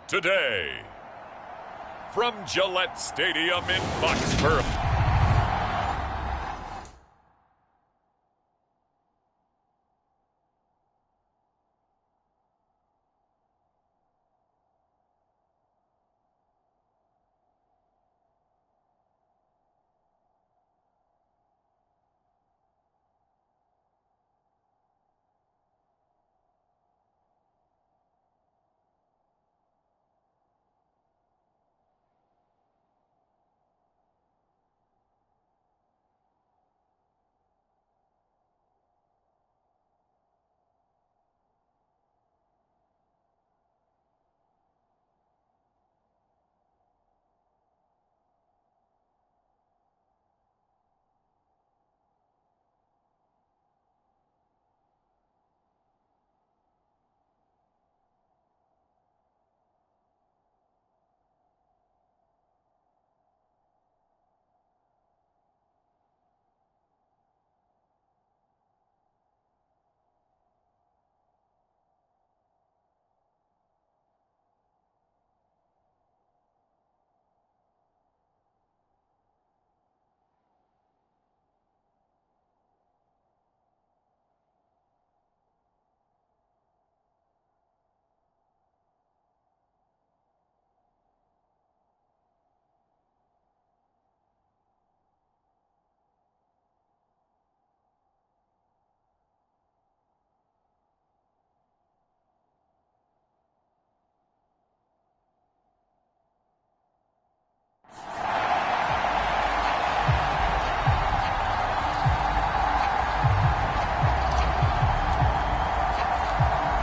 today. From Gillette Stadium in Foxborough.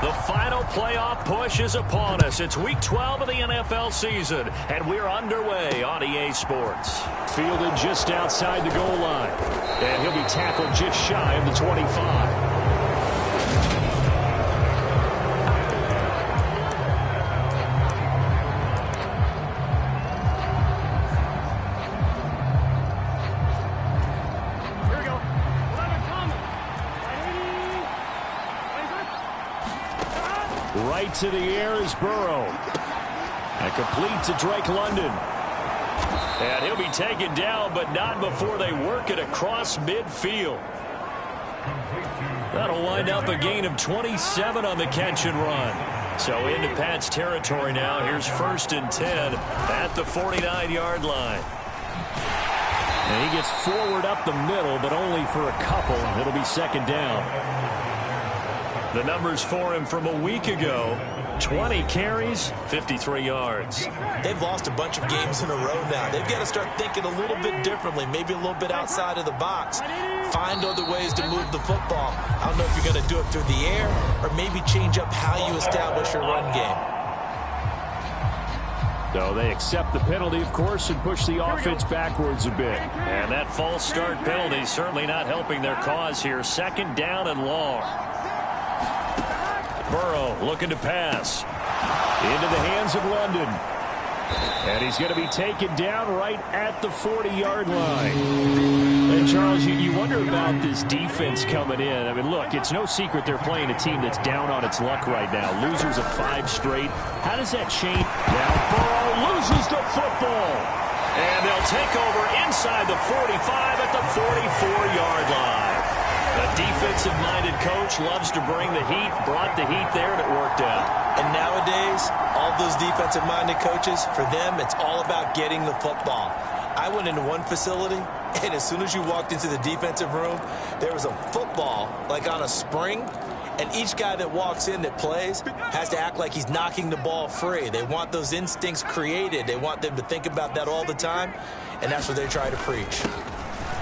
The final playoff push is upon us. It's Week 12 of the NFL season, and we're underway on EA Sports. Fielded just outside the goal line, and he'll be tackled just shy of the 25. Right to the air is Burrow. And complete to Drake London. And he'll be taken down, but not before they work it across midfield. That'll wind up a gain of 27 on the catch and run. So into Pat's territory now. Here's 1st and 10 at the 49-yard line. And he gets forward up the middle, but only for a couple. It'll be 2nd down. The numbers for him from a week ago: 20 carries, 53 yards. They've lost a bunch of games in a row now. They've got to start thinking a little bit differently, maybe a little bit outside of the box. Find other ways to move the football. I don't know if you're going to do it through the air or maybe change up how you establish your run game. So they accept the penalty, of course, and push the offense backwards a bit. And that false start penalty certainly not helping their cause here. 2nd down and long. Burrow looking to pass. Into the hands of London. And he's going to be taken down right at the 40-yard line. And, Charles, you wonder about this defense coming in. I mean, look, it's no secret they're playing a team that's down on its luck right now. Losers of 5 straight. How does that change? Now Burrow loses the football. And they'll take over inside the 45 at the 44-yard line. A defensive-minded coach loves to bring the heat, brought the heat there, and it worked out. And nowadays, all those defensive-minded coaches, for them, it's all about getting the football. I went into one facility, and as soon as you walked into the defensive room, there was a football, like on a spring, and each guy that walks in that plays has to act like he's knocking the ball free. They want those instincts created. They want them to think about that all the time, and that's what they try to preach.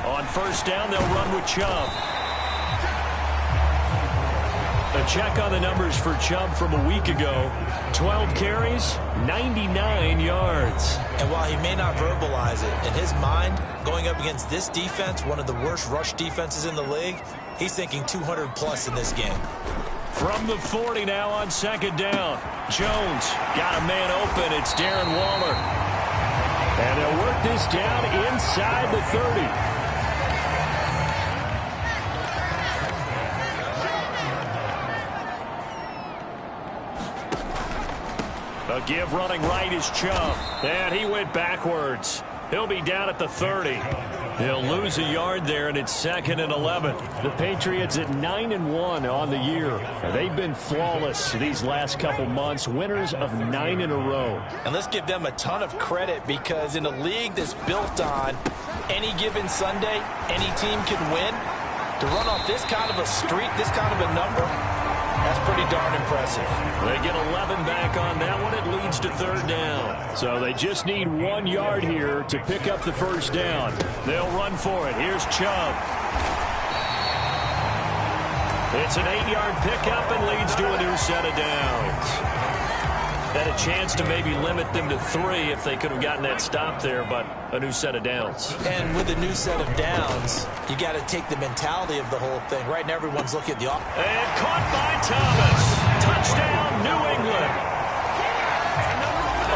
On 1st down, they'll run with Chubb. A check on the numbers for Chubb from a week ago. 12 carries, 99 yards. And while he may not verbalize it, in his mind, going up against this defense, one of the worst rush defenses in the league, he's thinking 200-plus in this game. From the 40 now on 2nd down. Jones got a man open. It's Darren Waller. And they'll work this down inside the 30. A give running right is Chubb. And he went backwards. He'll be down at the 30. He'll lose a yard there, and it's 2nd and 11. The Patriots at 9-1 on the year. They've been flawless these last couple months, winners of 9 in a row. And let's give them a ton of credit, because in a league that's built on any given Sunday, any team can win. To run off this kind of a streak, this kind of a number, that's pretty darn impressive. They get 11 back on that one. It leads to 3rd down. So they just need 1 yard here to pick up the 1st down. They'll run for it. Here's Chubb. It's an 8-yard pickup and leads to a new set of downs. Had a chance to maybe limit them to 3 if they could have gotten that stop there, but a new set of downs. And with a new set of downs, you got to take the mentality of the whole thing. Right now, everyone's looking at the offense. And caught by Thomas. Touchdown, New England.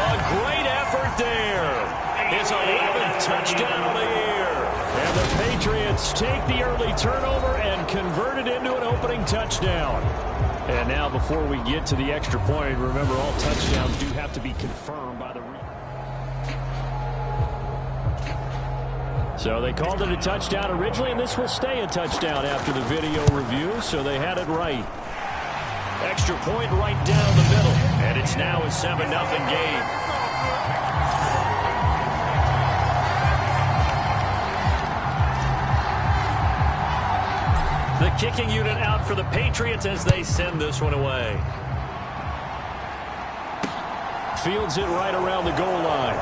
A great effort there. His 11th touchdown of the year. And the Patriots take the early turnover and convert it into an opening touchdown. And now, before we get to the extra point, remember, all touchdowns do have to be confirmed by the So they called it a touchdown originally, and this will stay a touchdown after the video review, so they had it right. Extra point right down the middle, and it's now a 7-0 game. The kicking unit out for the Patriots as they send this one away. Fields it right around the goal line.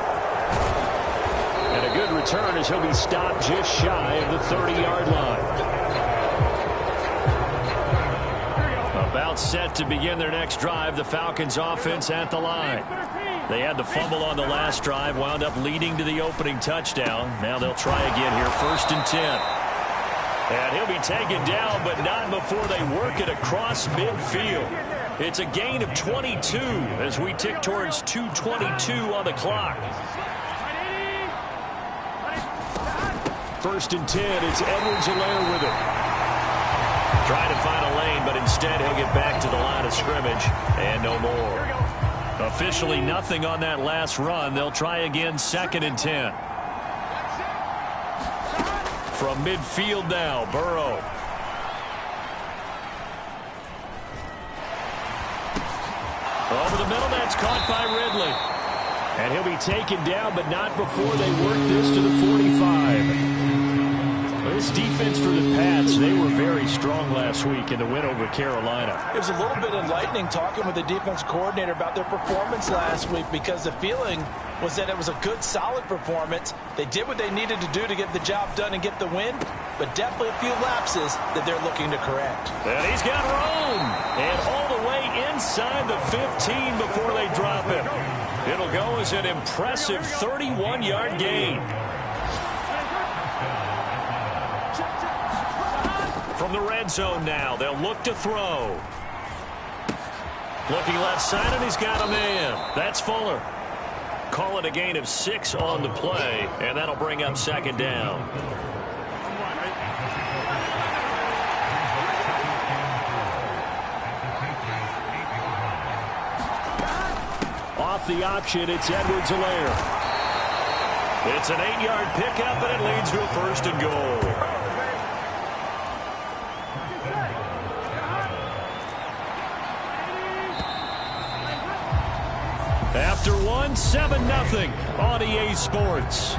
And a good return as he'll be stopped just shy of the 30-yard line. About set to begin their next drive, the Falcons offense at the line. They had the fumble on the last drive, wound up leading to the opening touchdown. Now they'll try again here, 1st and 10. And he'll be taken down, but not before they work it across midfield. It's a gain of 22 as we tick towards 2:22 on the clock. 1st and 10, it's Edwards-Helaire with it. Trying to find a lane, but instead he'll get back to the line of scrimmage, and no more. Officially nothing on that last run. They'll try again, 2nd and 10. From midfield now, Burrow. Over the middle, that's caught by Ridley. And he'll be taken down, but not before they work this to the 45. This defense for the Pats, they were very strong last week in the win over Carolina. It was a little bit enlightening talking with the defense coordinator about their performance last week, because the feeling was that it was a good, solid performance. They did what they needed to do to get the job done and get the win, but definitely a few lapses that they're looking to correct. And he's got room. And all the way inside the 15 before they drop him. It'll go as an impressive 31-yard gain. From the red zone now, they'll look to throw. Looking left side, and he's got a man. That's Fuller. Call it a gain of 6 on the play, and that'll bring up 2nd down. Off the option, it's Edwards-Helaire. It's an 8-yard pickup, and it leads to a 1st and goal. After one, 7-0 on EA Sports.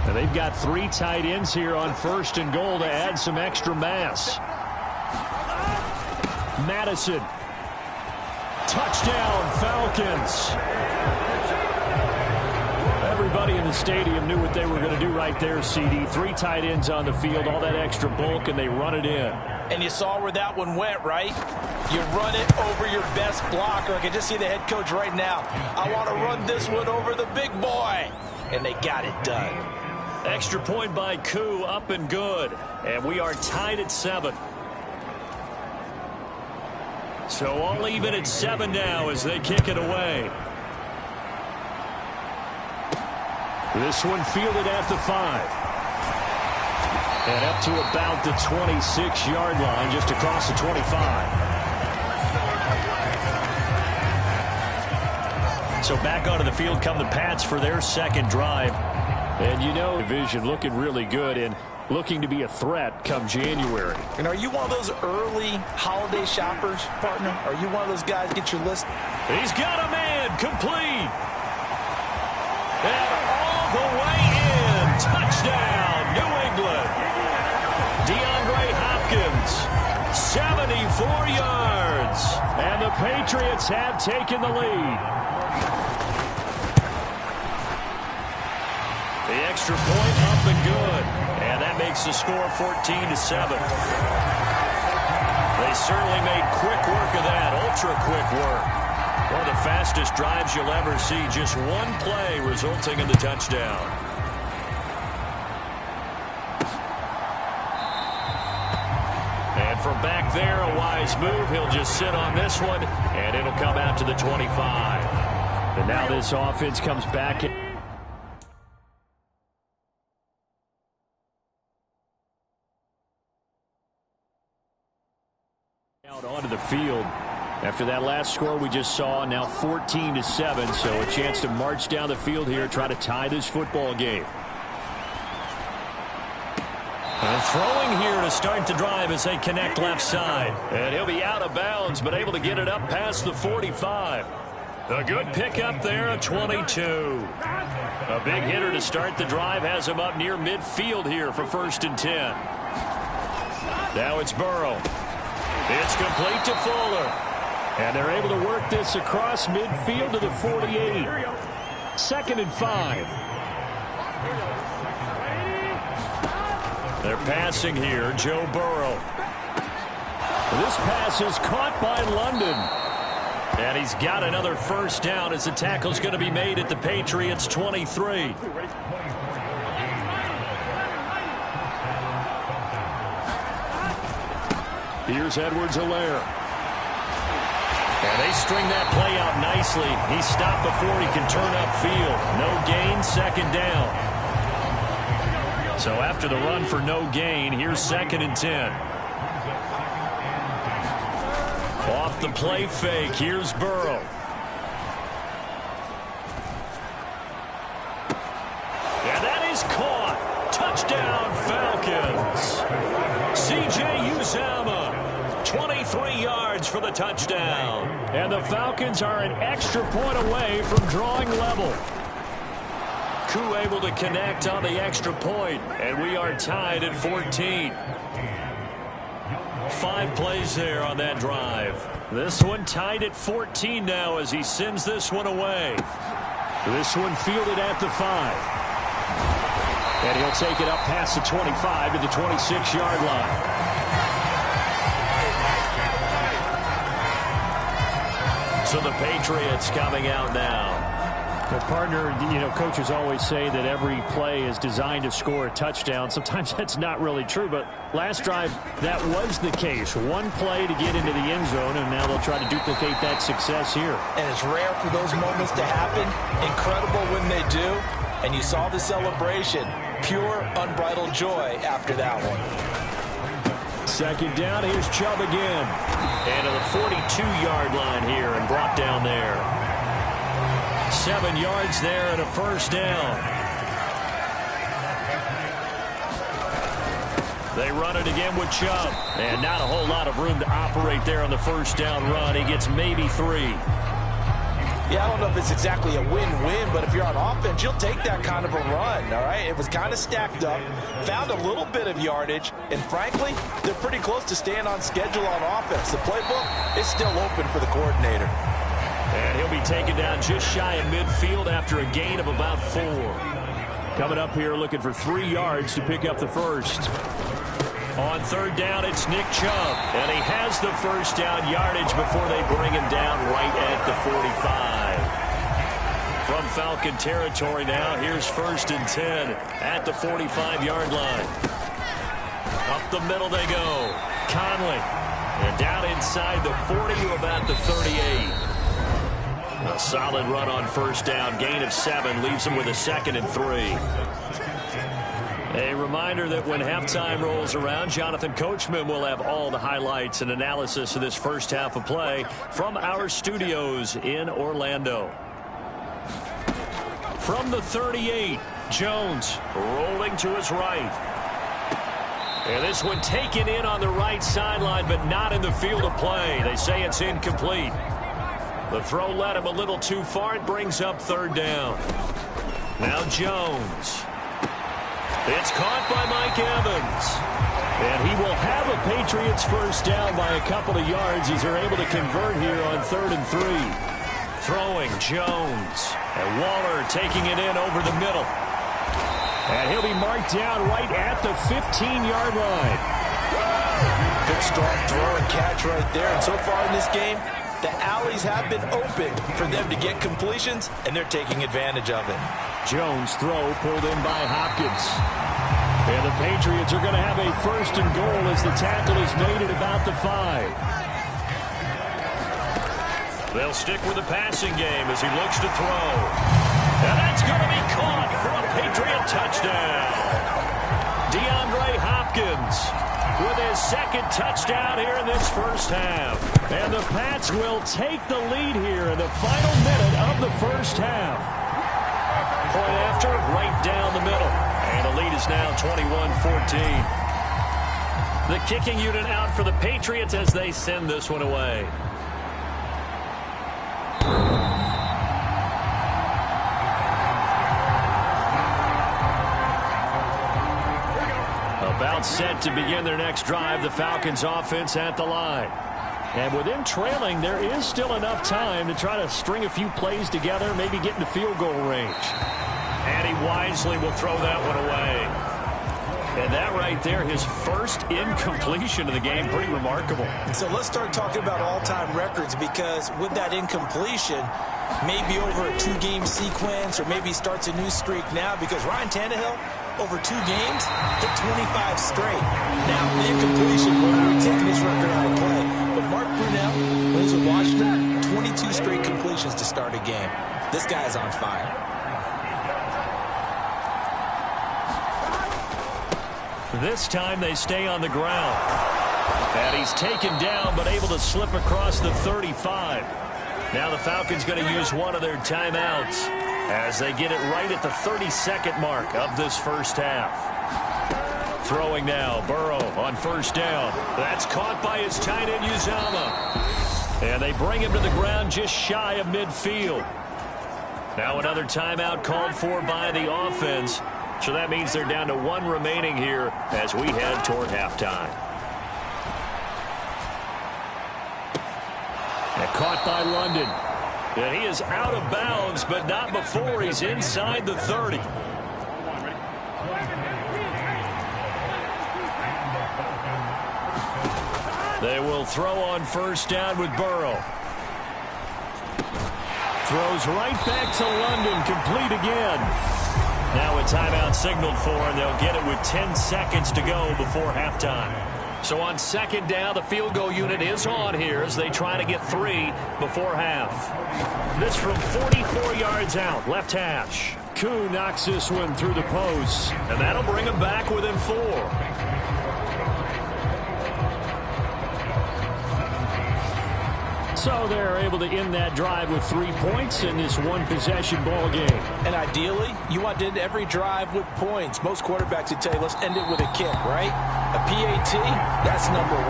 Now they've got 3 tight ends here on 1st and goal to add some extra mass. Madison. Touchdown, Falcons. Everybody in the stadium knew what they were going to do right there, CD. 3 tight ends on the field, all that extra bulk, and they run it in. And you saw where that one went, right? You run it over your best blocker. I can just see the head coach right now. I want to run this one over the big boy. And they got it done. Extra point by Koo, up and good. And we are tied at 7. So all even at 7 now as they kick it away. This one fielded at the 5. And up to about the 26-yard line, just across the 25. So back onto the field come the Pats for their second drive. And you know, division looking really good and looking to be a threat come January. And are you one of those early holiday shoppers, partner? Are you one of those guys get your list? He's got a man complete. And all the way in. Touchdown, New England. DeAndre Hopkins, 74 yards. And the Patriots have taken the lead. The extra point up and good. And that makes the score 14-7. They certainly made quick work of that, ultra quick work. One of the fastest drives you'll ever see, just one play resulting in the touchdown. And from back there, a wise move. He'll just sit on this one, and it'll come out to the 25. And now this offense comes back in. Out onto the field. After that last score we just saw, now 14-7, so a chance to march down the field here, try to tie this football game. And throwing here to start the drive as they connect left side. And he'll be out of bounds, but able to get it up past the 45. A good pickup there, a 22. A big hitter to start the drive has him up near midfield here for 1st and 10. Now it's Burrow. It's complete to Fuller. And they're able to work this across midfield to the 48. 2nd and 5. They're passing here, Joe Burrow. This pass is caught by London. And he's got another first down as the tackle's going to be made at the Patriots' 23. Here's Edwards-Helaire. And they string that play out nicely. He's stopped before he can turn upfield. No gain, 2nd down. So after the run for no gain, here's 2nd and 10. Off the play fake, here's Burrow. And that is caught. Touchdown, Falcons. C.J. Uzomah. 23 yards for the touchdown. And the Falcons are an extra point away from drawing level. Koo able to connect on the extra point, and we are tied at 14. 5 plays there on that drive. This one tied at 14 now as he sends this one away. This one fielded at the 5. And he'll take it up past the 25 to the 26-yard line. So the Patriots coming out now. The partner, you know, coaches always say that every play is designed to score a touchdown. Sometimes that's not really true, but last drive, that was the case. One play to get into the end zone, and now they'll try to duplicate that success here. And it's rare for those moments to happen. Incredible when they do. And you saw the celebration. Pure, unbridled joy after that one. 2nd down, here's Chubb again. And to the 42-yard line here and brought down there. 7 yards there and a first down. They run it again with Chubb. And not a whole lot of room to operate there on the first down run. He gets maybe 3. Yeah, I don't know if it's exactly a win-win, but if you're on offense, you'll take that kind of a run, all right? It was kind of stacked up, found a little bit of yardage, and frankly, they're pretty close to staying on schedule on offense. The playbook is still open for the coordinator. And he'll be taken down just shy of midfield after a gain of about 4. Coming up here looking for 3 yards to pick up the first. On 3rd down, it's Nick Chubb. And he has the first down yardage before they bring him down right at the 45. From Falcon territory now, here's 1st and 10 at the 45-yard line. Up the middle they go. Conley. And down inside the 40 to about the 38. A solid run on 1st down. Gain of 7 leaves him with a 2nd and 3. A reminder that when halftime rolls around, Jonathan Coachman will have all the highlights and analysis of this first half of play from our studios in Orlando. From the 38, Jones rolling to his right. And this one taken in on the right sideline, but not in the field of play. They say it's incomplete. The throw led him a little too far. It brings up third down. Now Jones. It's caught by Mike Evans. And he will have a Patriots first down by a couple of yards as they're able to convert here on 3rd and 3. Throwing Jones. And Waller taking it in over the middle. And he'll be marked down right at the 15-yard line. Good strong throw and catch right there. And so far in this game, the alleys have been open for them to get completions, and they're taking advantage of it. Jones' throw pulled in by Hopkins. And the Patriots are going to have a first and goal as the tackle is made at about the 5. They'll stick with the passing game as he looks to throw. And that's going to be caught for a Patriot touchdown. DeAndre Hopkins with his second touchdown here in this first half. And the Pats will take the lead here in the final minute of the first half. Point after, right down the middle. And the lead is now 21-14. The kicking unit out for the Patriots as they send this one away. About set to begin their next drive, the Falcons offense at the line. And with them trailing, there is still enough time to try to string a few plays together, maybe get into field goal range. And he wisely will throw that one away. And that right there, his first incompletion of the game, pretty remarkable. So let's start talking about all-time records, because with that incompletion, maybe over a 2-game sequence, or maybe starts a new streak now, because Ryan Tannehill, over 2 games, hit 25 straight. Now, the incompletion, we're taking this record out of play. But Mark Brunell, when he's in Washington, 22 straight completions to start a game. This guy's on fire. This time they stay on the ground. And he's taken down, but able to slip across the 35. Now the Falcons going to use one of their timeouts as they get it right at the 32nd mark of this first half. Throwing now, Burrow on first down. That's caught by his tight end, Uzama. And they bring him to the ground just shy of midfield. Now another timeout called for by the offense. So that means they're down to 1 remaining here as we head toward halftime. And caught by London. And he is out of bounds, but not before he's inside the 30. They will throw on first down with Burrow. Throws right back to London, complete again. Now a timeout signaled for, and they'll get it with 10 seconds to go before halftime. So on second down, the field goal unit is on here as they try to get 3 before half. This from 44 yards out, left hash. Koo knocks this one through the post, and that'll bring him back within 4. So they're able to end that drive with 3 points in this one-possession ball game. And ideally, you want to end every drive with points. Most quarterbacks would tell you, let's end it with a kick, right? A PAT, that's number 1.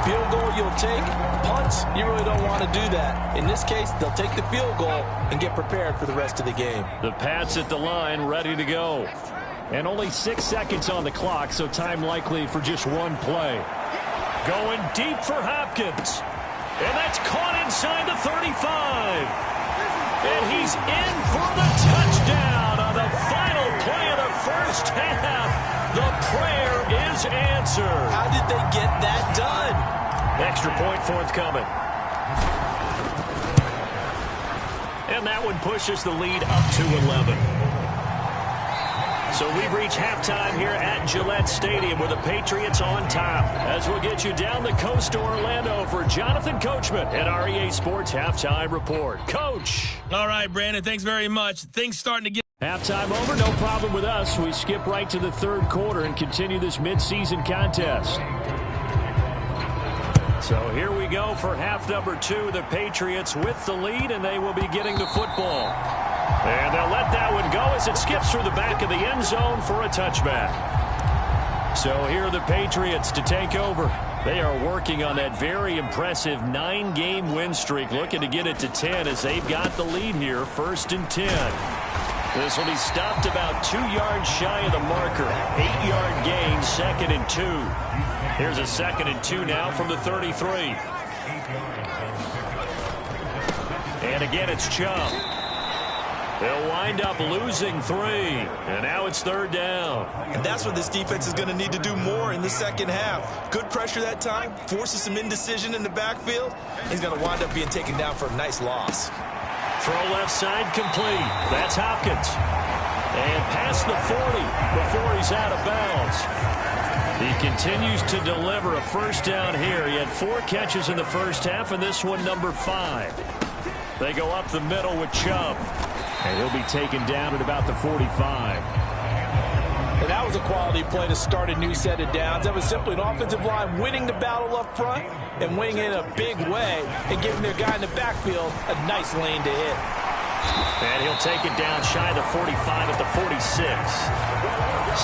Field goal you'll take. Punts, you really don't want to do that. In this case, they'll take the field goal and get prepared for the rest of the game. The Pats at the line, ready to go. And only 6 seconds on the clock, so time likely for just 1 play. Going deep for Hopkins. And that's caught inside the 35. And he's in for the touchdown on the final play of the first half. The prayer is answered. How did they get that done? Extra point forthcoming. And that one pushes the lead up to 11. So we've reached halftime here at Gillette Stadium with the Patriots on top. As we'll get you down the coast to Orlando for Jonathan Coachman at our EA Sports Halftime Report. Coach. All right, Brandon, thanks very much. Things starting to get Halftime over, no problem with us. We skip right to the third quarter and continue this midseason contest. So here we go for half number 2. The Patriots with the lead, and they will be getting the football. And they'll let that one go as it skips through the back of the end zone for a touchback. So here are the Patriots to take over. They are working on that very impressive 9-game win streak, looking to get it to 10 as they've got the lead here, 1st and 10. This will be stopped about 2 yards shy of the marker. 8-yard gain, 2nd and 2. Here's a 2nd and 2 now from the 33. And again, it's Chubb. They'll wind up losing 3. And now it's 3rd down. And that's what this defense is going to need to do more in the second half. Good pressure that time, forces some indecision in the backfield. He's going to wind up being taken down for a nice loss. Throw left side complete. That's Hopkins. And past the 40 before he's out of bounds. He continues to deliver a first down here. He had 4 catches in the first half, and this one number 5. They go up the middle with Chubb. And he'll be taken down at about the 45. And that was a quality play to start a new set of downs. That was simply an offensive line winning the battle up front and winning in a big way and giving their guy in the backfield a nice lane to hit. And he'll take it down shy of the 45 at the 46.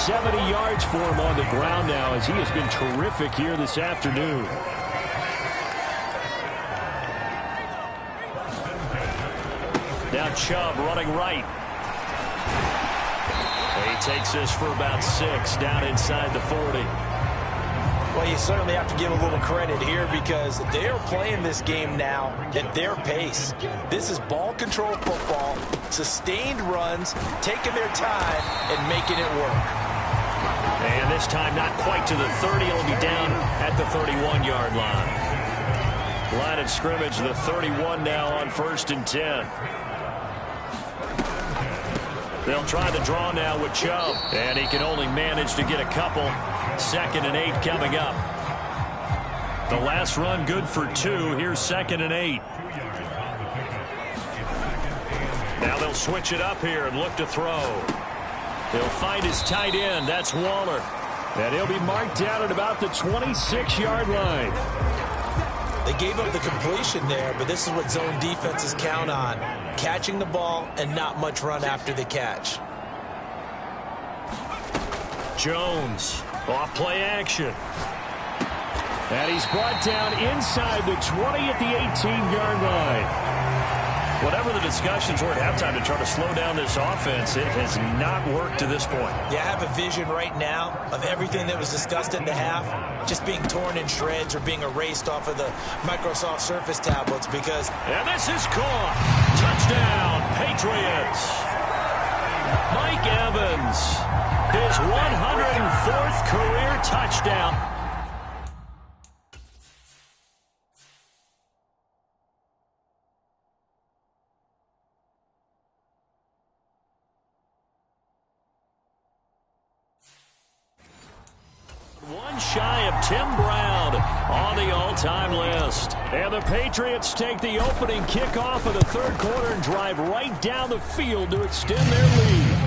70 yards for him on the ground now as he has been terrific here this afternoon. Now Chubb running right. He takes this for about 6 down inside the 40. Well, you certainly have to give a little credit here because they are playing this game now at their pace. This is ball control football, sustained runs, taking their time and making it work. And this time not quite to the 30. It'll be down at the 31-yard line. Line of scrimmage, the 31 now on 1st and 10. They'll try the draw now with Chubb. And he can only manage to get a couple. 2nd and 8 coming up. The last run good for 2. Here's 2nd and 8. Now they'll switch it up here and look to throw. He'll find his tight end. That's Waller. And he'll be marked down at about the 26-yard line. They gave up the completion there, but this is what zone defenses count on. Catching the ball and not much run after the catch. Jones, off play action. And he's brought down inside the 20 at the 18-yard line. Whatever the discussions were at halftime to try to slow down this offense, it has not worked to this point. Yeah, I have a vision right now of everything that was discussed at the half just being torn in shreds or being erased off of the Microsoft Surface tablets because... And this is caught. Touchdown, Patriots. Mike Evans, his 104th career touchdown. One shy of Tim Brown on the all-time list. And the Patriots take the opening kickoff of the third quarter and drive right down the field to extend their lead.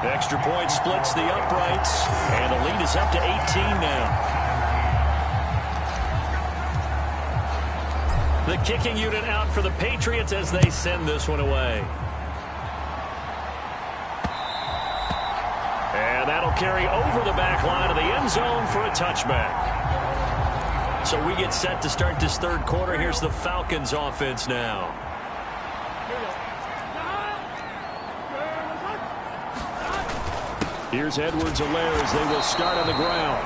Extra point splits the uprights, and the lead is up to 18 now. The kicking unit out for the Patriots as they send this one away. And that'll carry over the back line of the end zone for a touchback. So we get set to start this third quarter. Here's the Falcons offense now. Here's Edwards-Helaire as they will start on the ground.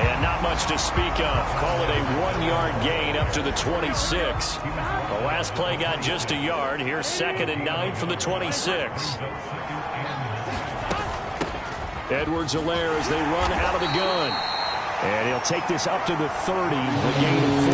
And not much to speak of. Call it a 1-yard gain up to the 26. The last play got just a yard. Here's 2nd and 9 from the 26. Edwards-Helaire as they run out of the gun. And he'll take this up to the 30, a gain of 4.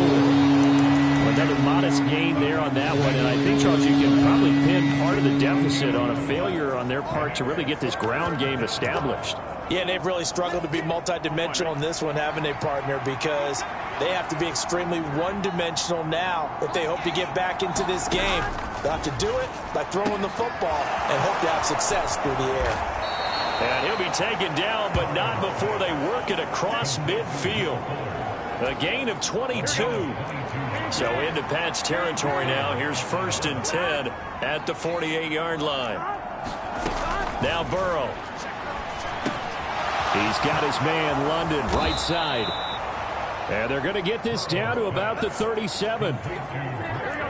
Another modest gain there on that one. And I think, Charles, you can probably pin part of the deficit on a failure on their part to really get this ground game established. Yeah, they've really struggled to be multidimensional in this one, haven't they, partner? Because they have to be extremely one-dimensional now if they hope to get back into this game. They'll have to do it by throwing the football and hope to have success through the air. And he'll be taken down, but not before they work it across midfield. A gain of 22. So into Pat's territory now. Here's 1st and 10 at the 48-yard line. Now Burrow. He's got his man, London, right side. And they're going to get this down to about the 37.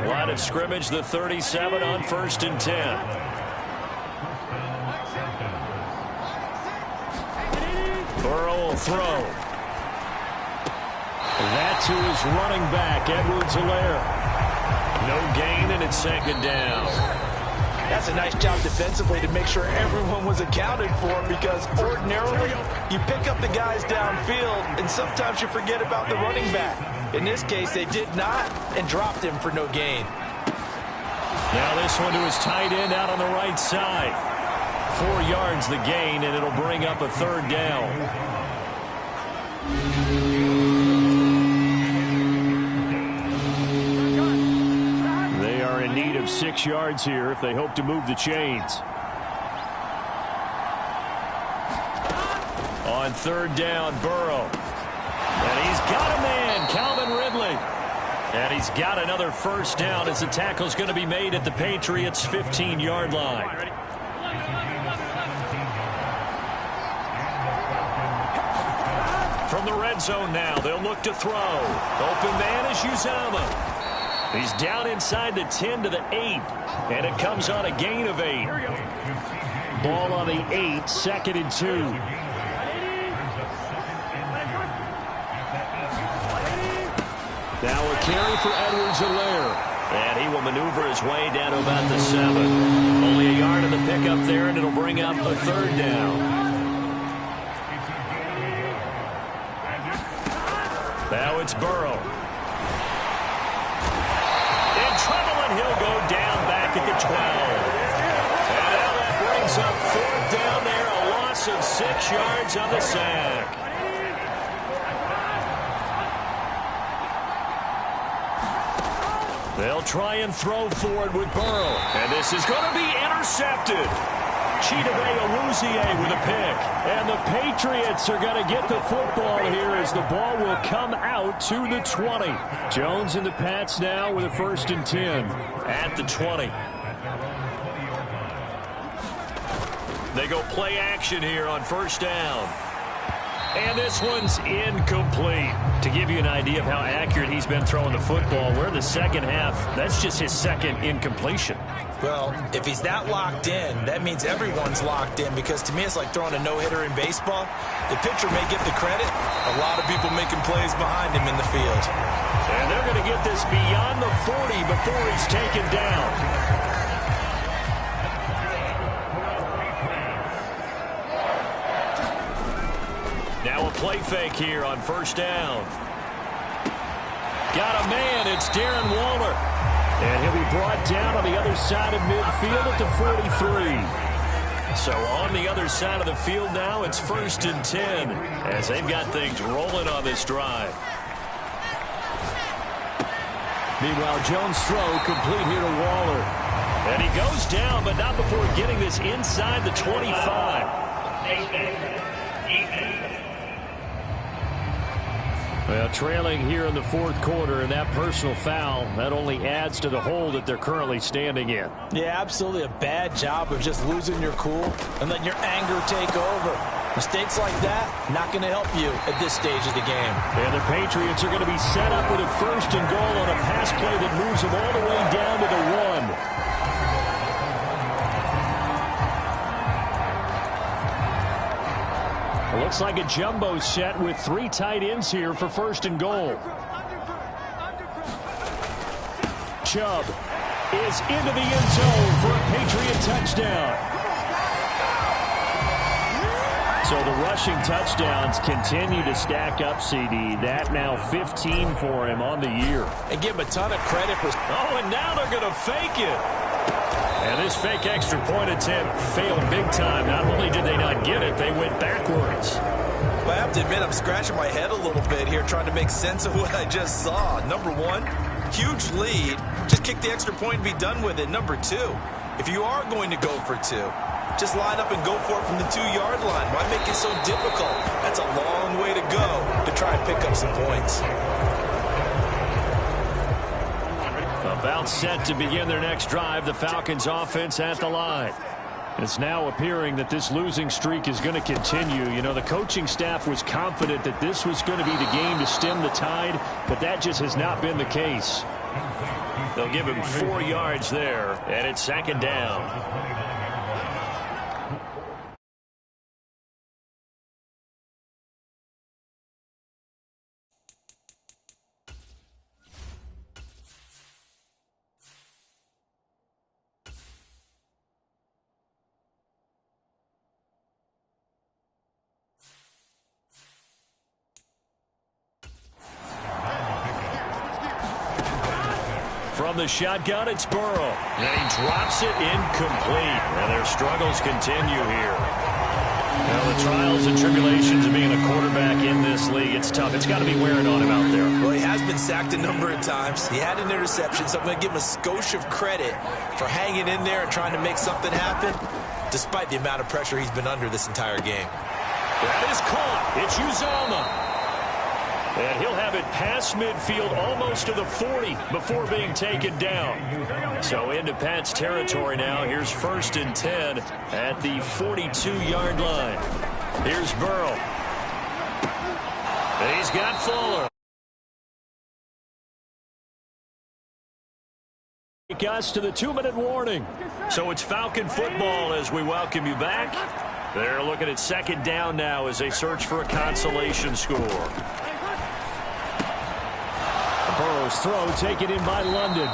Line of scrimmage, the 37 on 1st and 10. Burrow will throw. That to his running back, Edwards-Helaire. No gain, and it's 2nd down. That's a nice job defensively to make sure everyone was accounted for, because ordinarily you pick up the guys downfield and sometimes you forget about the running back. In this case, they did not and dropped him for no gain. Now this one to his tight end out on the right side. 4 yards the gain, and it'll bring up a 3rd down. They are in need of 6 yards here if they hope to move the chains. On 3rd down, Burrow. And he's got a man, Calvin Ridley. And he's got another 1st down as the tackle's going to be made at the Patriots' 15-yard line. From the red zone now, they'll look to throw. Open man is Uzomah. He's down inside the 10 to the 8. And it comes on a gain of 8. Ball on the 8, 2nd and 2. Now a carry for Edwards-Helaire. And he will maneuver his way down to about the 7. Only a yard of the pickup there, and it'll bring up a 3rd down. Now it's Burrow. In trouble, and he'll go down back at the 12. And now that brings up 4th down there, a loss of 6 yards on the sack. They'll try and throw forward with Burrow. And this is going to be intercepted. Chidobe Awuzie with a pick. And the Patriots are going to get the football here as the ball will come out to the 20. Jones and the Pats now with a 1st and 10 at the 20. They go play action here on 1st down. And this one's incomplete. To give you an idea of how accurate he's been throwing the football, we're in the 2nd half. That's just his 2nd incompletion. Well, if he's that locked in, that means everyone's locked in, because to me it's like throwing a no-hitter in baseball. The pitcher may get the credit. A lot of people making plays behind him in the field. And they're going to get this beyond the 40 before he's taken down. Now a play fake here on 1st down. Got a man, it's Darren Waller. And he'll be brought down on the other side of midfield at the 43. So on the other side of the field now, it's 1st and 10 as they've got things rolling on this drive. Meanwhile, Jones' throw complete here to Waller. And he goes down, but not before getting this inside the 25. Well, trailing here in the 4th quarter, and that personal foul, that only adds to the hole that they're currently standing in. Yeah, absolutely a bad job of just losing your cool and letting your anger take over. Mistakes like that, not going to help you at this stage of the game. And the Patriots are going to be set up with a 1st and goal on a pass play that moves them all the way down to the 1. Looks like a jumbo set with 3 tight ends here for 1st and goal. Chubb is into the end zone for a Patriot touchdown. So the rushing touchdowns continue to stack up, CD. That now 15 for him on the year. And give him a ton of credit for... Oh, and now they're going to fake it. And this fake extra point attempt failed big time. Not only did they not get it, they went backwards. Well, I have to admit, I'm scratching my head a little bit here trying to make sense of what I just saw. Number one, huge lead. Just kick the extra point and be done with it. Number 2, if you are going to go for 2, just line up and go for it from the 2-yard line. Why make it so difficult? That's a long way to go to try and pick up some points. About set to begin their next drive, the Falcons offense at the line. It's now appearing that this losing streak is going to continue. You know, the coaching staff was confident that this was going to be the game to stem the tide, but that just has not been the case. They'll give him 4 yards there, and it's 2nd down. From the shotgun, it's Burrow. And he drops it incomplete. And their struggles continue here. Now, the trials and tribulations of being a quarterback in this league, it's tough. It's got to be wearing on him out there. Well, he has been sacked a number of times. He had an interception, so I'm going to give him a skosh of credit for hanging in there and trying to make something happen, despite the amount of pressure he's been under this entire game. That is caught. It's Uzomah. And he'll have it past midfield almost to the 40 before being taken down. So into Pat's territory now. Here's 1st and 10 at the 42-yard line. Here's Burrow. He's got Fuller. Take us to the 2-minute warning. So it's Falcon football as we welcome you back. They're looking at 2nd down now as they search for a consolation score. Burrow's throw taken in by London.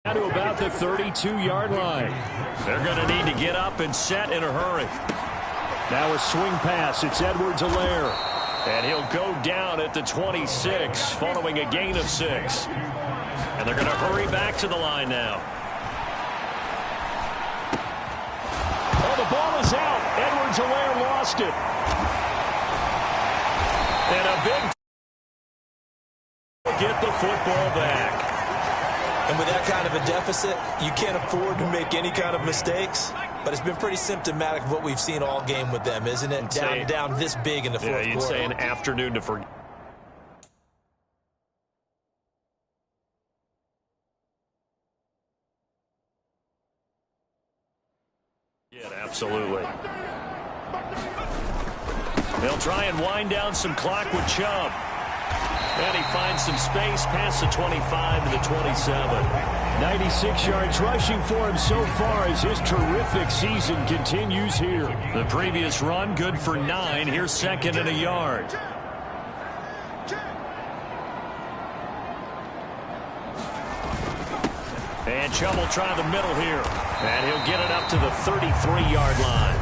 Down to about the 32-yard line. They're going to need to get up and set in a hurry. Now a swing pass. It's Edwards-Helaire. And he'll go down at the 26 following a gain of 6. And they're going to hurry back to the line now. Oh, the ball is out. Edwards-Helaire lost it. And a big get the football back. And with that kind of a deficit, you can't afford to make any kind of mistakes. But it's been pretty symptomatic of what we've seen all game with them, isn't it? Down this big in the fourth quarter. You'd say an afternoon to forget. Yeah, absolutely. They'll try and wind down some clock with Chubb. And he finds some space past the 25 to the 27. 96 yards rushing for him so far as his terrific season continues here. The previous run good for 9. Here's 2nd and a yard. And Chubb will try the middle here. And he'll get it up to the 33-yard line.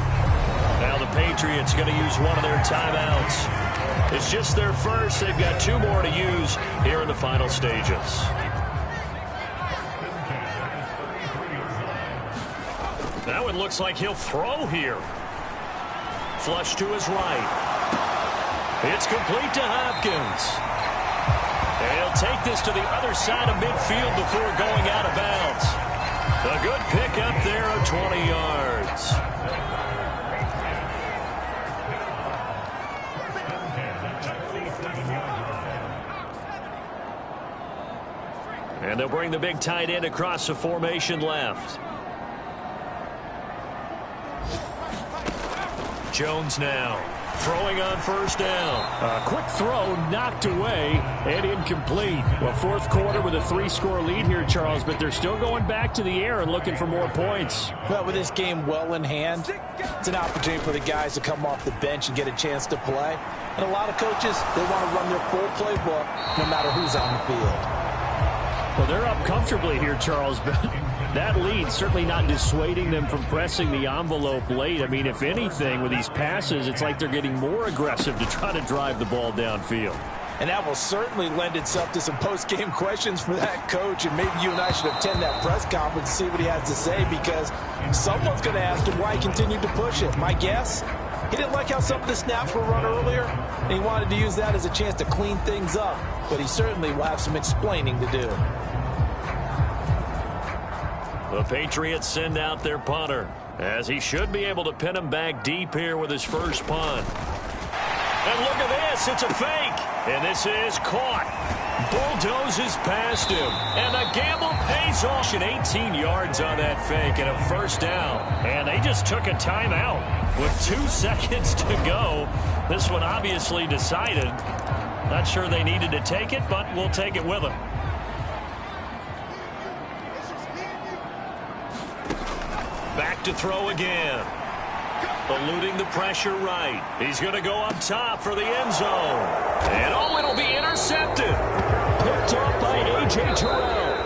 Now the Patriots going to use one of their timeouts. It's just their first. They've got 2 more to use here in the final stages. That one looks like he'll throw here. Flush to his right. It's complete to Hopkins. And he'll take this to the other side of midfield before going out of bounds. A good pickup there of 20 yards. And they'll bring the big tight end across the formation left. Jones now throwing on 1st down. A quick throw knocked away and incomplete. Well, fourth quarter with a 3-score lead here, Charles, but they're still going back to the air and looking for more points. Well, with this game well in hand, it's an opportunity for the guys to come off the bench and get a chance to play. And a lot of coaches, they want to run their full playbook no matter who's on the field. Well, they're up comfortably here, Charles, but that lead certainly not dissuading them from pressing the envelope late. I mean, if anything, with these passes, it's like they're getting more aggressive to try to drive the ball downfield. And that will certainly lend itself to some post-game questions for that coach, and maybe you and I should attend that press conference and see what he has to say, because someone's going to ask him why he continued to push it. My guess, he didn't like how some of the snaps were run earlier. And he wanted to use that as a chance to clean things up. But he certainly will have some explaining to do. The Patriots send out their punter, as he should be able to pin him back deep here with his first punt. And look at this. It's a fake. And this is caught. Bulldozes past him. And the gamble pays off. 18 yards on that fake and a first down. And they just took a timeout with 2 seconds to go. This one obviously decided. Not sure they needed to take it, but we'll take it with them. Back to throw again. Eluding the pressure right. He's going to go up top for the end zone. And oh, it'll be intercepted. Picked up by A.J. Terrell.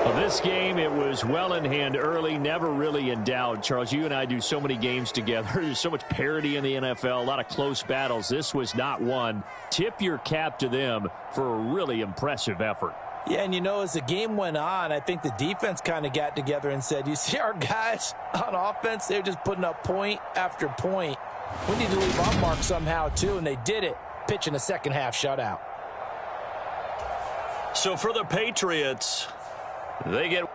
Well, this game, it was well in hand early, never really in doubt. Charles, you and I do so many games together. There's so much parity in the NFL, a lot of close battles. This was not one. Tip your cap to them for a really impressive effort. Yeah, and you know, as the game went on, I think the defense kind of got together and said, you see our guys on offense, they're just putting up point after point. We need to leave our mark somehow, too, and they did it, pitching a second-half shutout. So for the Patriots, they get